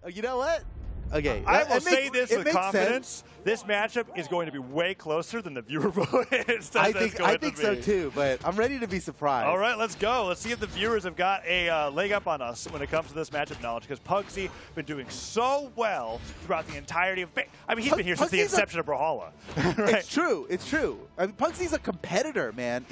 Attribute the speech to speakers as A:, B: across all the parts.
A: You know what? Okay.
B: I will say this with confidence.
A: Sense.
B: This matchup is going to be way closer than the viewer vote is.
A: I think so too, but I'm ready to be surprised.
B: All right, let's go. Let's see if the viewers have got a leg up on us when it comes to this matchup knowledge, because Pugsy been doing so well throughout the entirety of. I mean, he's been here since the inception of Brawlhalla. Right?
A: It's true. It's true. I mean, Pugsy's a competitor, man.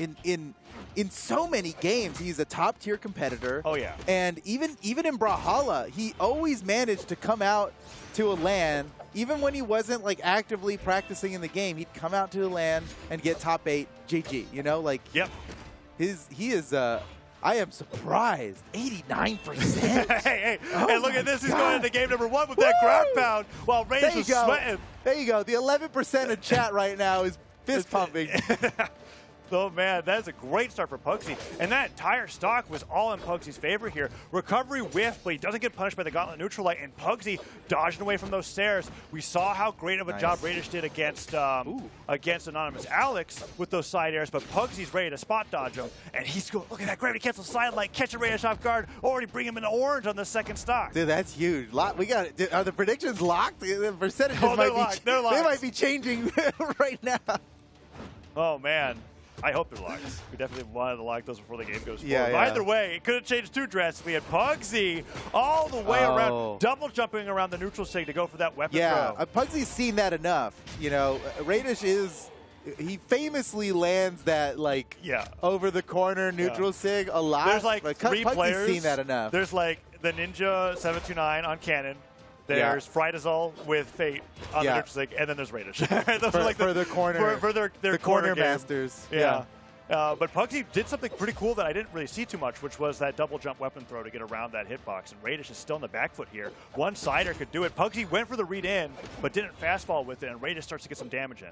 A: In so many games, he's a top-tier competitor.
B: Oh, yeah.
A: And even in Brawlhalla, he always managed to come out to a LAN. Even when he wasn't like actively practicing in the game, he'd come out to the LAN and get top 8 GG. You know, like
B: yep.
A: He is. I am surprised. 89%.
B: hey, and look at this. He's going into game number 1 with that ground pound while Raydish was sweating.
A: There you go. The 11% of chat right now is fist pumping.
B: Oh, man, that is a great start for Pugsy. And that entire stock was all in Pugsy's favor here. Recovery whiff, but he doesn't get punished by the Gauntlet Neutral Light, and Pugsy dodging away from those stairs. We saw how great of a job Raydish did against Anonymous Alex with those side airs, but Pugsy's ready to spot dodge him. And he's going, look at that gravity cancel side light, catching Raydish off guard, already bring him into orange on the second stock.
A: Dude, that's huge. We got it. Are the predictions locked? The percentages
B: they're locked.
A: They might be changing right now.
B: Oh, man. I hope they're locked. We definitely wanted to lock those before the game goes forward.
A: Yeah.
B: Either way, it could have changed too drastically. And Pugsy all the way around, double jumping around the neutral sig to go for that weapon throw.
A: Pugsy's seen that enough. You know, Raydish he famously lands that like over the corner neutral sig a lot.
B: There's like 3
A: Pugsy's
B: players.
A: Seen that enough.
B: There's like the Ninja 729 on Cannon. There's Frydazol with Fate on the neutral sig, and then there's Raydish. Those are like
A: their corner,
B: their
A: corner masters.
B: Yeah. But Pugsy did something pretty cool that I didn't really see too much, which was that double jump weapon throw to get around that hitbox. And Raydish is still in the back foot here. One sider could do it. Pugsy went for the read in, but didn't fast fall with it, and Raydish starts to get some damage in.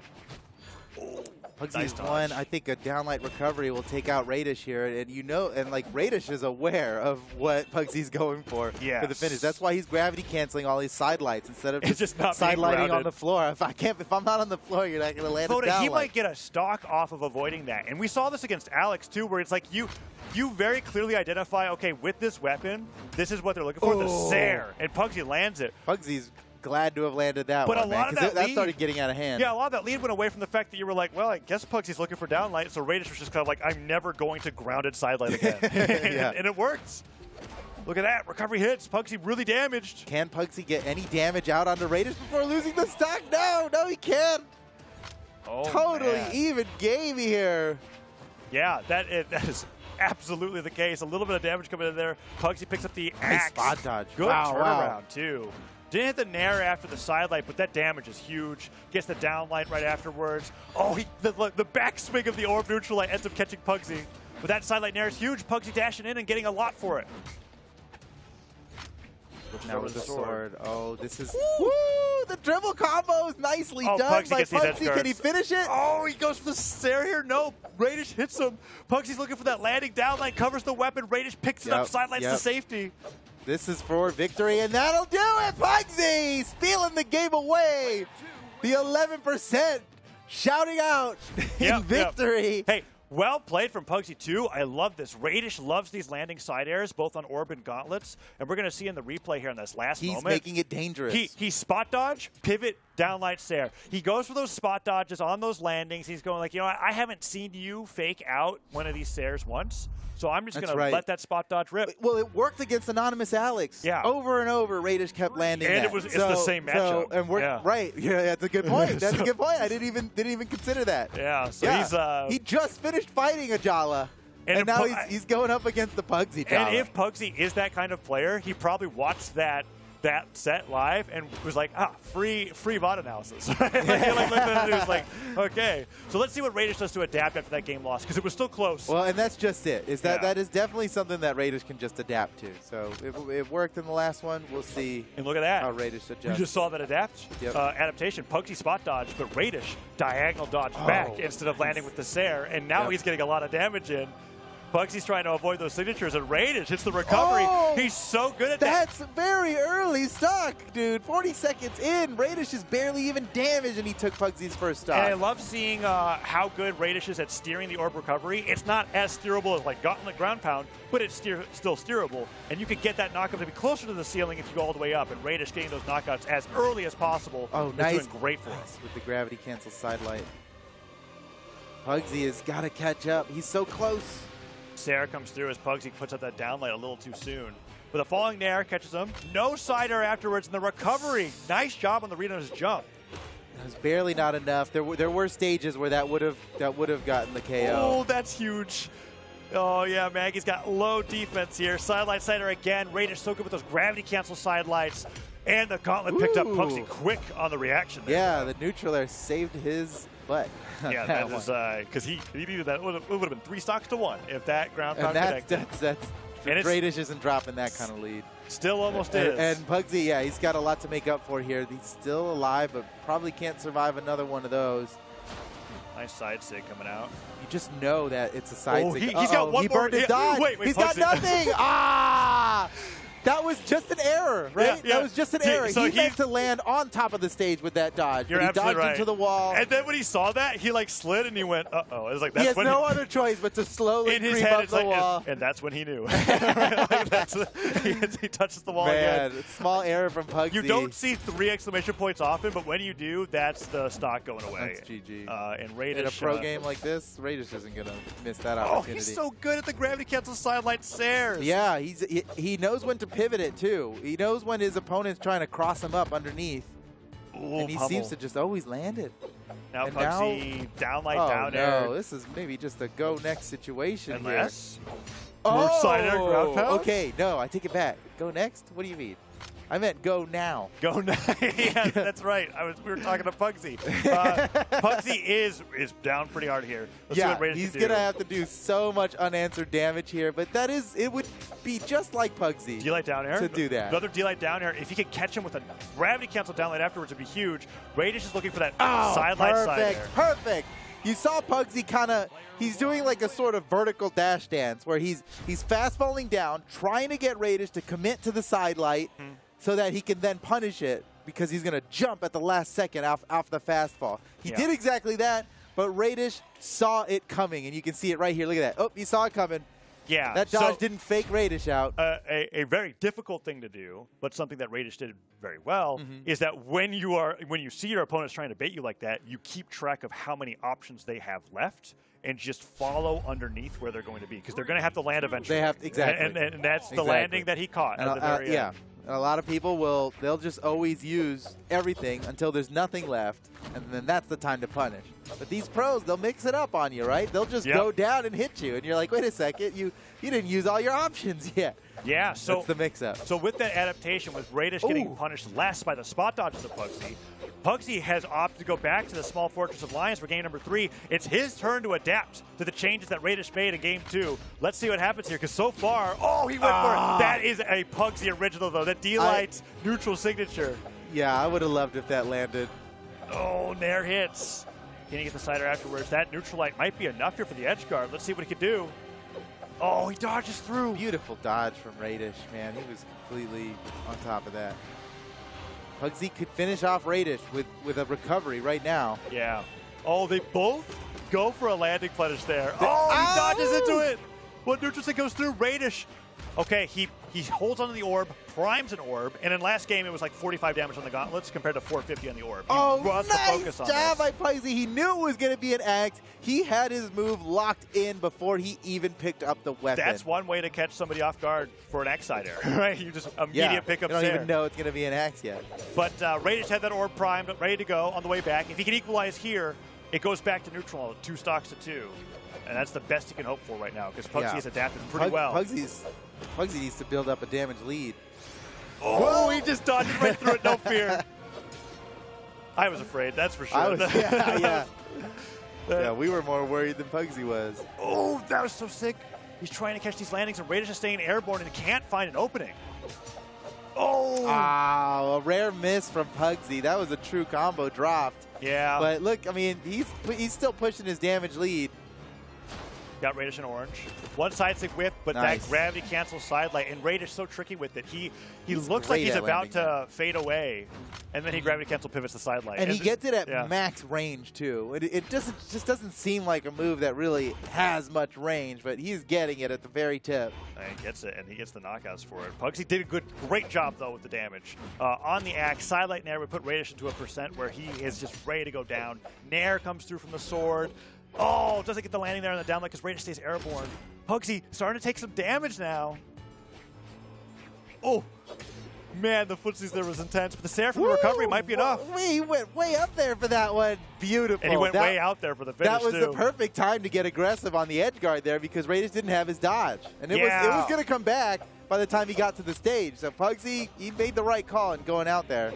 A: Pugsy's won. I think a downlight recovery will take out Raydish here, and like Raydish is aware of what Pugsy's going for the finish. That's why he's gravity canceling all these side lights instead of just side lighting on the floor. If I'm not on the floor, you're not going to land a downlight.
B: He might get a stock off of avoiding that, and we saw this against Alex too, where it's like you very clearly identify, okay, with this weapon, this is what they're looking for, the Zare, and Pugsy lands it.
A: Pugsy's glad to have landed that one,
B: a lot of that
A: started getting out of hand.
B: Yeah, a lot of that lead went away from the fact that you were like, well, I guess Pugsy's looking for downlight, so Raydish was just kind of like, I'm never going to grounded sidelight again. And it works. Look at that. Recovery hits. Pugsy really damaged. Can
A: Pugsy get any damage out onto Raydish before losing the stock? No, he can't.
B: Oh,
A: totally even game here.
B: Yeah, that is absolutely the case. A little bit of damage coming in there. Pugsy picks up the axe.
A: Spot dodge.
B: Good turnaround, too. Didn't hit the nair after the side light, but that damage is huge. Gets the down light right afterwards. Oh, the backswing of the orb neutral light ends up catching Pugsy. But that side light nair is huge. Pugsy dashing in and getting a lot for it.
A: Now with the sword. Oh, this is... Woo! The dribble combo is nicely done
B: Pugsy
A: by
B: Pugsy.
A: Can he finish it?
B: Oh, he goes for the Zare here. No, Raydish hits him. Pugsy's looking for that landing down light, covers the weapon. Raydish picks it up, sidelights to safety.
A: This is for victory, and that'll do it! Pugsy stealing the game away! The 11% shouting out in victory.
B: Hey, well played from Pugsy, too. I love this. Raydish loves these landing side airs, both on orb and gauntlets. And we're going to see in the replay here in this last moment.
A: He's making it dangerous.
B: He spot dodge, pivot, downlight Zare. He goes for those spot dodges on those landings. He's going like, you know, I haven't seen you fake out one of these Zares once. So I'm just going to let that spot dodge rip.
A: Well, it worked against Anonymous Alex.
B: Yeah.
A: Over and over, Raydish kept landing
B: and
A: that.
B: It's the same matchup.
A: Right. Yeah, that's a good point. That's a good point. I didn't even consider that.
B: Yeah. So
A: he just finished fighting Ajala. And now he's going up against the Pugsy.
B: And if Pugsy is that kind of player, he probably watched that set live and was like, free bot analysis. like, okay. So let's see what Raydish does to adapt after that game loss, because it was still close.
A: Well, and that's just it. That is definitely something that Raydish can just adapt to. So it worked in the last one. We'll see.
B: And look at that.
A: How Raydish adjusts.
B: You just saw that adaptation. Pugsy spot dodge, but Raydish diagonal dodge back instead of landing with the Zare, and now he's getting a lot of damage in. Pugsy's trying to avoid those signatures, and Raydish hits the recovery.
A: Oh,
B: he's so good at that.
A: That's very early stock, dude. 40 seconds in, Raydish is barely even damaged, and he took Pugsy's first stock.
B: And I love seeing how good Raydish is at steering the orb recovery. It's not as steerable as like Gauntlet Ground Pound, but it's still steerable. And you can get that knockout to be closer to the ceiling if you go all the way up. And Raydish getting those knockouts as early as possible is doing great for us.
A: With the gravity cancel side light. Pugsy has got to catch up. He's so close.
B: Sarah comes through as Pugsy puts up that downlight a little too soon. With a falling Nair, catches him. No side air afterwards in the recovery. Nice job on the read on his jump.
A: That was barely not enough. There were stages where that would have gotten the KO.
B: Oh, that's huge. Oh, yeah, Maggie's got low defense here. Sidelight sider again. Raydish so good with those gravity cancel sidelights. And the gauntlet picked up Pugsy quick on the reaction there.
A: Yeah, the neutral there saved his butt.
B: Yeah, that is because he needed that. It would have been 3 stocks to 1 if that ground pound connected.
A: That's Raydish isn't dropping that kind of lead.
B: Still almost is.
A: And Pugsy, yeah, he's got a lot to make up for here. He's still alive, but probably can't survive another one of those.
B: Nice side sig coming out.
A: You just know that it's a side sig.
B: He's got one
A: he
B: more.
A: Burned his dodge.
B: Wait,
A: he's got nothing. Ah! That was just an error, right?
B: Yeah.
A: That was just an error. So he meant to land on top of the stage with that dodge.
B: You're
A: but he
B: absolutely
A: dodged
B: right.
A: into the wall.
B: And then when he saw that, he like slid and he went, uh-oh. It was like, that's
A: he has no other choice but to slowly creep up the wall.
B: And that's when he knew. He touches the wall
A: Man,
B: again.
A: Small error from Pugsy.
B: You don't see 3 exclamation points often, but when you do, that's the stock going away.
A: That's GG.
B: And Raydish,
A: in a pro game like this, Raydish isn't going to miss that opportunity.
B: Oh, he's so good at the gravity cancel sidelight stairs.
A: Yeah, he knows when to pivot it, too. He knows when his opponent's trying to cross him up underneath.
B: Ooh,
A: and he seems to just always land it.
B: Now Pugsy, downlight, down air.
A: No, this is maybe just a go next situation.
B: Unless.
A: Oh,
B: side air ground pound?
A: Okay, no, I take it back. Go next? What do you mean? I meant go now.
B: Go now. Yeah, that's right. We were talking to Pugsy. Pugsy is down pretty hard here. Let's see what Raydish
A: he's
B: can
A: going to
B: do.
A: have to do so much unanswered damage here, but it would be just like Pugsy.
B: D-light down air?
A: To do that.
B: Another D-light down air. If he could catch him with a gravity cancel downlight afterwards, it'd be huge. Raydish is looking for that sidelight side air.
A: Perfect. You saw Pugsy he's doing like a sort of vertical dash dance where he's fast falling down, trying to get Raydish to commit to the sidelight so that he can then punish it because he's going to jump at the last second off the fast fall. He did exactly that, but Raydish saw it coming, and you can see it right here. Look at that. Oh, he saw it coming.
B: Yeah.
A: That dodge didn't fake Raydish out.
B: A very difficult thing to do, but something that Raydish did very well, is that when you see your opponents trying to bait you like that, you keep track of how many options they have left and just follow underneath where they're going to be because they're going to have to land eventually.
A: They have exactly.
B: And that's the landing that he caught at the very end.
A: A lot of people they'll just always use everything until there's nothing left, and then that's the time to punish. But these pros, they'll mix it up on you, right? They'll just go down and hit you, and you're like, wait a second, you didn't use all your options yet.
B: Yeah, so
A: that's the mix-up.
B: So with that adaptation, with Raydish getting punished less by the spot dodges of Pugsy, Pugsy has opted to go back to the small fortress of Lions for game number 3. It's his turn to adapt to the changes that Raydish made in game 2. Let's see what happens here, because so far, he went for it. That is a Pugsy original, though. That D-Light neutral signature.
A: Yeah, I would have loved if that landed.
B: Oh, Nair hits. Can he get the sider afterwards? That neutral light might be enough here for the edge guard. Let's see what he can do. Oh, he dodges through.
A: Beautiful dodge from Raydish, man. He was completely on top of that. Pugsy could finish off Raydish with a recovery right now.
B: Yeah. Oh, they both go for a landing punish there. He dodges into it. Well, neutral sig goes through. Raydish. Okay, he holds onto the orb, primes an orb, and in last game it was like 45 damage on the gauntlets compared to 450 on the orb.
A: Nice job by Pugsy. He knew it was going to be an axe. He had his move locked in before he even picked up the weapon.
B: That's one way to catch somebody off guard for an axe side air, right? You just immediate pickup
A: there. You don't even know it's going to be an axe yet.
B: But Raydish had that orb primed, ready to go on the way back. If he can equalize here, it goes back to neutral, 2 stocks to 2. And that's the best he can hope for right now because Pugsy has adapted pretty well.
A: Pugsy needs to build up a damage lead.
B: Oh, he just dodged right through it, no fear. I was afraid, that's for sure.
A: Yeah, we were more worried than Pugsy was.
B: Oh, that was so sick. He's trying to catch these landings, and Raydish is staying airborne and can't find an opening. Oh!
A: A rare miss from Pugsy. That was a true combo dropped.
B: Yeah.
A: But look, I mean, he's still pushing his damage lead.
B: Got Raydish in orange. One side stick whip, but that gravity cancel side light. And Raydish so tricky with it. He looks like he's about to fade away, and then he gravity cancel pivots the side light.
A: And he gets it at max range too. It just doesn't seem like a move that really has much range, but he's getting it at the very tip.
B: And he gets it, and he gets the knockouts for it. Pugsy did a great job though with the damage. On the axe, side light Nair would put Raydish into a percent where he is just ready to go down. Nair comes through from the sword. Oh, doesn't get the landing there on the down because Raydish stays airborne. Pugsy starting to take some damage now. Oh, man, the footsies there was intense. But the Sarah from the recovery might be enough.
A: He went way up there for that one. Beautiful.
B: And he went way out there for the finish,
A: That was the perfect time to get aggressive on the edge guard there because Raydish didn't have his dodge. And it was going to come back by the time he got to the stage. So Pugsy, he made the right call in going out there.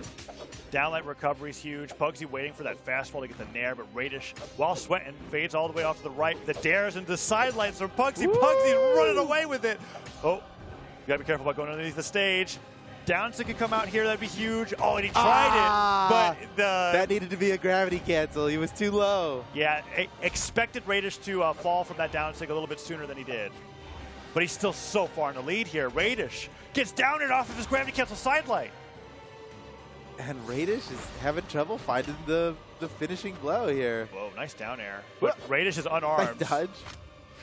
B: Downlight recovery is huge. Pugsy waiting for that fastfall to get the Nair, but Raydish, while sweating, fades all the way off to the right. The dares into the sidelines from Pugsy. Pugsy's running away with it. Oh, you gotta be careful about going underneath the stage. Downstick could come out here, that'd be huge. Oh, and he tried it, but
A: that needed to be a gravity cancel. He was too low.
B: Yeah, expected Raydish to fall from that downstick a little bit sooner than he did. But he's still so far in the lead here. Raydish gets down and off of his gravity cancel sidelight.
A: And Raydish is having trouble finding the finishing blow here.
B: Whoa, nice down air. But Raydish is unarmed.
A: Nice dodge.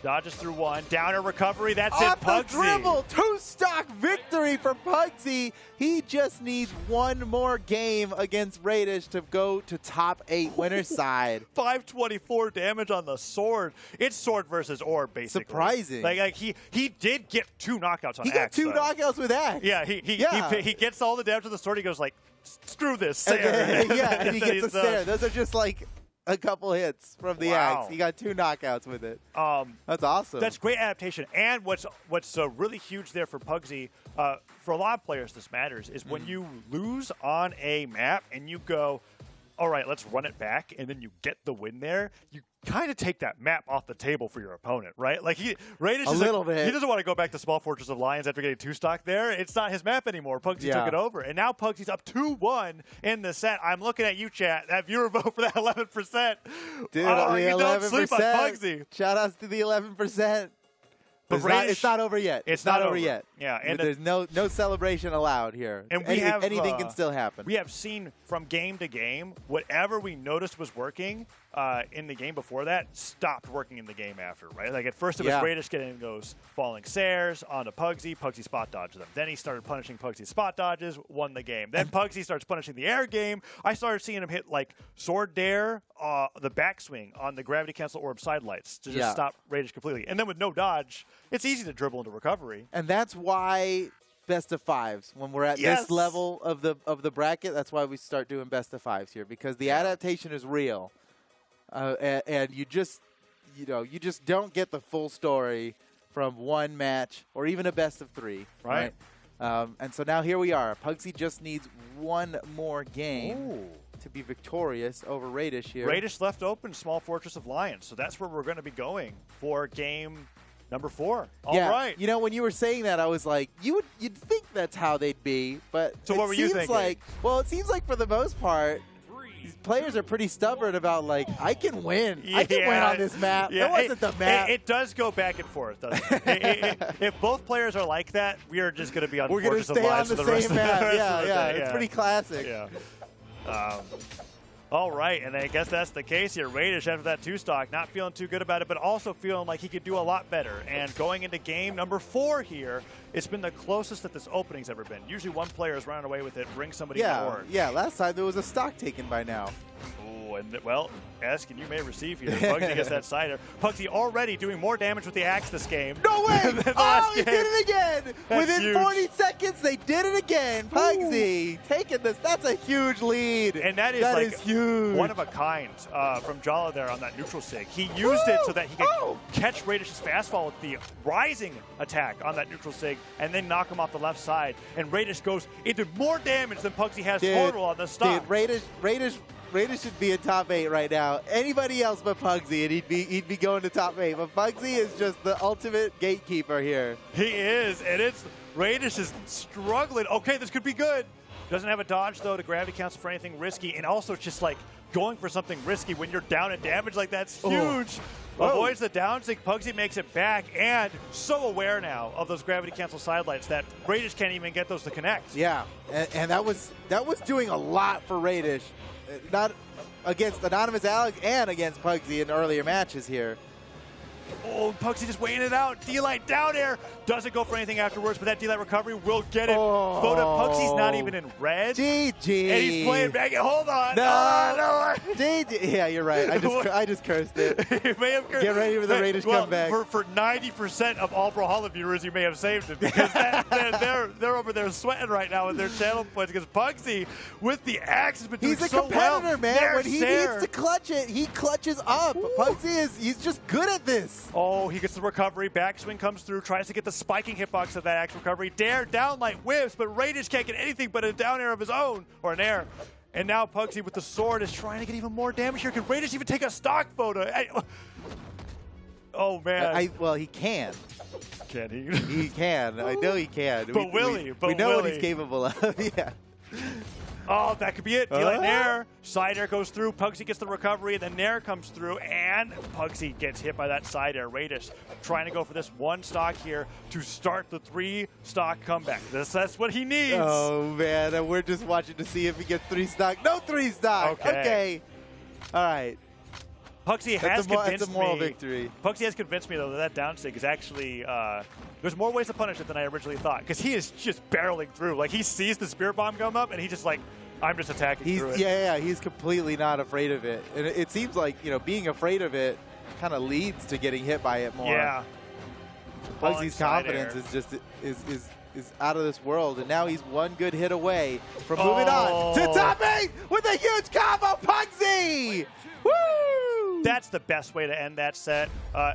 B: Dodges through one. Down air recovery. That's
A: Off
B: it, Pugsy.
A: The dribble. 2-stock victory for Pugsy. He just needs one more game against Raydish to go to top 8 winner's side.
B: 524 damage on the sword. It's sword versus orb, basically.
A: Surprising.
B: Like he did get 2 knockouts on Axe.
A: He got 2 knockouts with Axe.
B: Yeah, he gets all the damage to the sword. He goes like, screw this, Sarah.
A: And he gets a Sarah. Those are just like a couple hits from the Axe. He got 2 knockouts with it. That's awesome.
B: That's great adaptation. And what's really huge there for Pugsy, for a lot of players this matters, is when you lose on a map and you go, all right, let's run it back, and then you get the win there, you kind of take that map off the table for your opponent, right? Like Raydish is
A: little bit.
B: He doesn't want to go back to Small Fortress of Lions after getting 2-stock there. It's not his map anymore. Pugsy took it over, and now Pugsy's up 2-1 in the set. I'm looking at you, chat. That viewer vote for that 11%.
A: Dude,
B: oh,
A: the
B: you
A: 11%.
B: don't sleep on Pugsy.
A: Shout outs to the 11%. But it's not over yet.
B: It's not over
A: yet.
B: Yeah, and
A: there's no celebration allowed here.
B: And
A: anything can still happen.
B: We have seen from game to game, whatever we noticed was working in the game before that stopped working in the game after, right? Like at first it was Raydish getting those falling Sares onto Pugsy. Pugsy spot dodged them. Then he started punishing Pugsy's spot dodges, won the game. Then Pugsy starts punishing the air game. I started seeing him hit like sword dare, the backswing on the gravity cancel orb side lights to just stop Raydish completely. And then with no dodge, it's easy to dribble into recovery.
A: And that's why best of 5s. When we're at this level of the bracket, that's why we start doing best of 5s here, because the adaptation is real. And you just don't get the full story from one match or even a best of 3, right? And so now here we are. Pugsy just needs one more game to be victorious over Raydish here.
B: Raydish left open Small Fortress of Lions, so that's where we're going to be going for game number 4. All right.
A: You know, when you were saying that, I was like, you'd think that's how they'd be, but
B: so what were you thinking?
A: It seems like for the most part, these players are pretty stubborn about, like, I can win. I can win on this map. It wasn't the map.
B: It does go back and forth, doesn't it? If both players are like that, we are just going to be on Fortress of Lions for the rest of the day.
A: Yeah, it's pretty classic.
B: Yeah. All right, and I guess that's the case here. Raydish, after that 2-stock, not feeling too good about it, but also feeling like he could do a lot better. And going into game number 4 here, it's been the closest that this opening's ever been. Usually one player is running away with it, brings somebody forward.
A: Yeah, last time there was a stock taken by now.
B: Ooh, and well, ask and you may receive here. Pugsy gets that cider. Pugsy already doing more damage with the Axe this game.
A: No way! He did it again! Within 40 seconds, they did it again. Pugsy taking this. That's a huge lead.
B: And that is huge. One of a kind from Brawlhalla there on that neutral sig. He used it so that he could catch Raydish's fastfall with the rising attack on that neutral sig and then knock him off the left side. And Raydish goes into more damage than Pugsy has total on the stop.
A: Dude, Raydish should be in top 8 right now. Anybody else but Pugsy, and he'd be going to top 8. But Pugsy is just the ultimate gatekeeper here.
B: He is, and Raydish is struggling. Okay, this could be good. Doesn't have a dodge, though, to gravity cancel for anything risky, and also just, like, going for something risky when you're down in damage like that's huge. Avoids the down sync. Pugsy makes it back, and so aware now of those gravity cancel sidelights that Raydish can't even get those to connect.
A: Yeah, and that was doing a lot for Raydish, not against Anonymous Alex and against Pugsy in earlier matches here.
B: Oh, Pugsy just weighing it out. D-Light down air. Doesn't go for anything afterwards, but that D-Light recovery will get it. Photo Pugsy's not even in red.
A: GG.
B: And he's playing back. Hold on.
A: No. GG. Yeah, you're right. I just cursed it.
B: You may have cursed.
A: Get ready for the Raydish comeback.
B: For 90% of all Brawlhalla viewers, you may have saved it because they're over there sweating right now with their channel points because Pugsy with the axe has been doing so well.
A: He's a competitor, man. When he needs to clutch it, he clutches up. Pugsy he's just good at this.
B: Oh, he gets the recovery. Backswing comes through. Tries to get the spiking hitbox of that axe recovery. Dare downlight whips, but Raydish can't get anything but a down air of his own, or an air. And now Pugsy with the sword is trying to get even more damage here. Can Raydish even take a stock photo? Oh, man.
A: Well, he can.
B: Can he?
A: He can. I know he can.
B: But will he?
A: We know what he's capable of. Yeah.
B: Oh, that could be it. D-Light Nair. Side air goes through. Pugsy gets the recovery. Then Nair comes through. And Pugsy gets hit by that side air. Raydish trying to go for this one stock here to start the 3-stock comeback. That's what he needs.
A: Oh, man. And we're just watching to see if he gets 3 stock. No 3 stock. Okay. All right.
B: Pugsy has convinced
A: me. Moral
B: me.
A: Victory.
B: Pugsy has convinced me, though, that down stick is actually there's more ways to punish it than I originally thought, because he is just barreling through. Like, he sees the spirit bomb come up, and he just like, I'm just attacking through it.
A: Yeah, he's completely not afraid of it. And it seems like, being afraid of it kind of leads to getting hit by it more.
B: Yeah.
A: Pugsy's confidence is just is out of this world, and now he's one good hit away from moving on to top 8 with a huge combo. Pugsy! Woo!
B: That's the best way to end that set,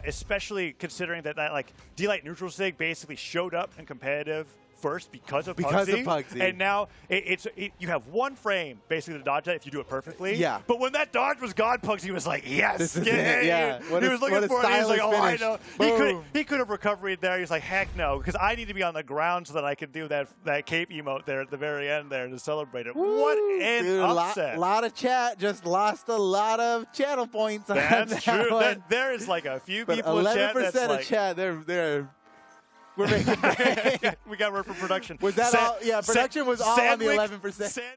B: especially considering that like D-Light Neutral Sig basically showed up in competitive first because of Pugsy. And now you have one frame basically to dodge that if you do it perfectly.
A: Yeah.
B: But when that dodge was gone, Pugsy was like, yes,
A: this is it. Yeah.
B: He was looking for it. And he was like, oh,
A: finish.
B: I know. He could have recovered there. He's like, heck no, because I need to be on the ground so that I can do that cape emote there at the very end there to celebrate it.
A: Woo,
B: what an upset.
A: A lot of chat just lost a lot of channel points.
B: That's true. There is like a few people in chat that's like,
A: 11% of chat, they're we're making
B: we got work for production.
A: Was that all? Yeah, production was all on the 11%.